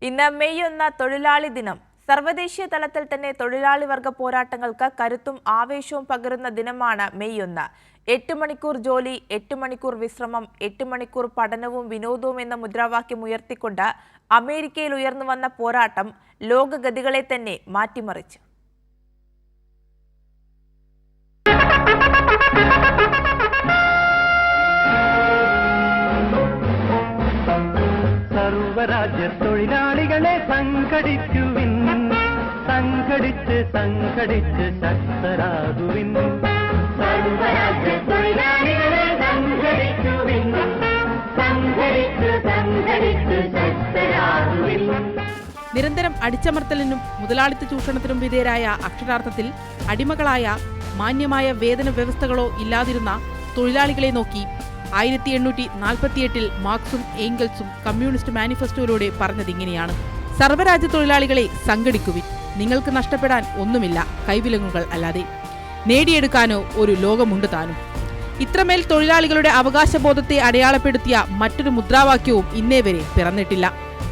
ഇന്ന് മെയ് 1 തൊഴിലാളി ദിനം. സർവ്വദേശീയ തലത്തിൽ തന്നെ തൊഴിലാളി വർഗ പോരാട്ടങ്ങൾക്ക് കരുത്തും ആവേശവും പകരുന്ന ദിനമാണ് മെയ് 1. 8 മണിക്കൂർ ജോലി, 8 മണിക്കൂർ വിശ്രമം, 8 മണിക്കൂർ പഠനവും വിനോദവും എന്ന മുദ്രാവാക്യം ഉയർത്തിക്കൊണ്ട് അമേരിക്കയിൽ ഉയർന്നു വന്ന പോരാട്ടം ലോകഗതികളെ തന്നെ മാറ്റിമറിച്ചു. സർവരാജ്യ തൊഴിലാളികളെ സംഘടിക്കുവിൻ, സംഘടിച്ച് സംഘടിച്ച് ശക്തരാകുവിൻ. സർവരാജ്യ തൊഴിലാളികളെ സംഘടിക്കുവിൻ, സംഘടിച്ച് സംഘടിച്ച് ശക്തരാകുവിൻ. നിരന്തരം അടിച്ചമർത്തലിനും മുതലാളിത്ത ചൂഷണത്തിനും വിധേയരായ, അക്ഷരാർത്ഥത്തിൽ അടിമകളായ, മാന്യമായ വേതന വ്യവസ്ഥകളോ ഇല്ലാതിരുന്ന തൊഴിലാളികളെ നോക്കി 1848 മാർക്സും ഏംഗൽസും കമ്മ്യൂണിസ്റ്റ് മാനിഫെസ്റ്റോയിലൂടെ പറഞ്ഞതിങ്ങനെയാണ്: സർവ്വരാജ്യ തൊഴിലാളികളെ സംഘടിക്കുവിൻ, നിങ്ങൾക്ക് നഷ്ടപ്പെടാൻ ഒന്നുമില്ല കൈവിലങ്ങുകൾ അല്ലാതെ, നേടിയെടുക്കാനോ ഒരു ലോകമുണ്ട് താനും. ഇത്രമേൽ തൊഴിലാളികളുടെ അവകാശബോധത്തെ അടയാളപ്പെടുത്തിയ മറ്റൊരു മുദ്രാവാക്യവും ഇന്നേ വരെ പിറന്നിട്ടില്ല.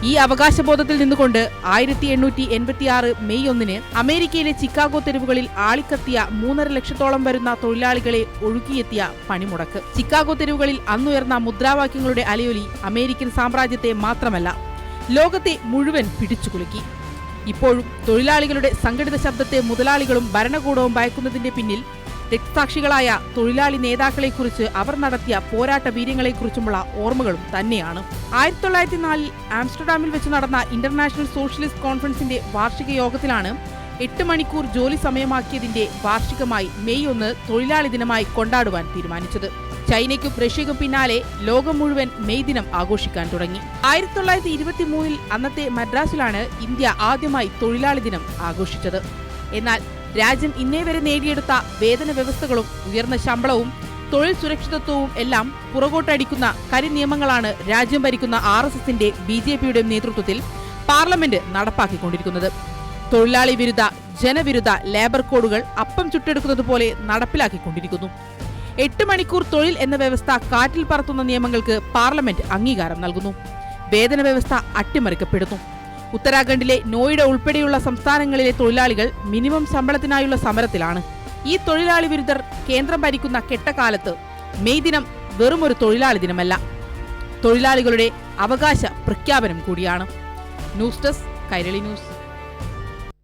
ഈ അവകാശബോധത്തിൽ നിന്നുകൊണ്ട് 1886 മെയ് 1 അമേരിക്കയിലെ ചിക്കാഗോ തെരുവുകളിൽ ആളിക്കത്തിയ 3.5 ലക്ഷത്തോളം വരുന്ന തൊഴിലാളികളെ ഒഴുകിയെത്തിയ പണിമുടക്ക്. ചിക്കാഗോ തെരുവുകളിൽ അന്നുയർന്ന മുദ്രാവാക്യങ്ങളുടെ അലയൊലി അമേരിക്കൻ സാമ്രാജ്യത്തെ മാത്രമല്ല, ലോകത്തെ മുഴുവൻ പിടിച്ചുകുലുക്കി. ഇപ്പോഴും തൊഴിലാളികളുടെ സംഘടിത ശബ്ദത്തെ മുതലാളികളും ഭരണകൂടവും ഭയക്കുന്നതിന്റെ പിന്നിൽ രക്തസാക്ഷികളായ തൊഴിലാളി നേതാക്കളെക്കുറിച്ച്, അവർ നടത്തിയ പോരാട്ട വീര്യങ്ങളെക്കുറിച്ചുമുള്ള ഓർമ്മകളും തന്നെയാണ്. 1904 ആംസ്റ്റർഡാമിൽ വെച്ച് നടന്ന ഇന്റർനാഷണൽ സോഷ്യലിസ്റ്റ് കോൺഫറൻസിന്റെ വാർഷിക യോഗത്തിലാണ് 8 മണിക്കൂർ ജോലി സമയമാക്കിയതിന്റെ വാർഷികമായി മെയ് 1 തൊഴിലാളി ദിനമായി കൊണ്ടാടുവാൻ തീരുമാനിച്ചത്. ചൈനയ്ക്കും റഷ്യയ്ക്കും പിന്നാലെ ലോകം മുഴുവൻ മെയ് ദിനം ആഘോഷിക്കാൻ തുടങ്ങി. 1923 അന്നത്തെ മദ്രാസിലാണ് ഇന്ത്യ ആദ്യമായി തൊഴിലാളി ദിനം ആഘോഷിച്ചത്. എന്നാൽ രാജ്യം ഇന്നേ വരെ നേടിയെടുത്ത വേതന വ്യവസ്ഥകളും ഉയർന്ന ശമ്പളവും തൊഴിൽ സുരക്ഷിതത്വവും എല്ലാം പുറകോട്ടടിക്കുന്ന കരിനിയമങ്ങളാണ് രാജ്യം ഭരിക്കുന്ന RSSന്റെ BJPയുടെ നേതൃത്വത്തിൽ പാർലമെന്റ് നടപ്പാക്കിക്കൊണ്ടിരിക്കുന്നത്. തൊഴിലാളി വിരുദ്ധ, ജനവിരുദ്ധ ലേബർ കോഡുകൾ അപ്പം ചുട്ടെടുക്കുന്നത് പോലെ നടപ്പിലാക്കിക്കൊണ്ടിരിക്കുന്നു. 8 മണിക്കൂർ തൊഴിൽ എന്ന വ്യവസ്ഥ കാറ്റിൽ പറത്തുന്ന നിയമങ്ങൾക്ക് പാർലമെന്റ് അംഗീകാരം നൽകുന്നു. വേതന വ്യവസ്ഥ അട്ടിമറിക്കപ്പെടുന്നു. ഉത്തരാഖണ്ഡിലെ നോയിഡ ഉൾപ്പെടെയുള്ള സംസ്ഥാനങ്ങളിലെ തൊഴിലാളികൾ മിനിമം ശമ്പളത്തിനായുള്ള സമരത്തിലാണ്. ഈ തൊഴിലാളി വിരുദ്ധർ കേന്ദ്രം ഭരിക്കുന്ന കെട്ടകാലത്ത് മെയ് ദിനം വെറുമൊരു തൊഴിലാളി ദിനമല്ല, തൊഴിലാളികളുടെ അവകാശ പ്രഖ്യാപനം കൂടിയാണ്. News desk, Kairali news.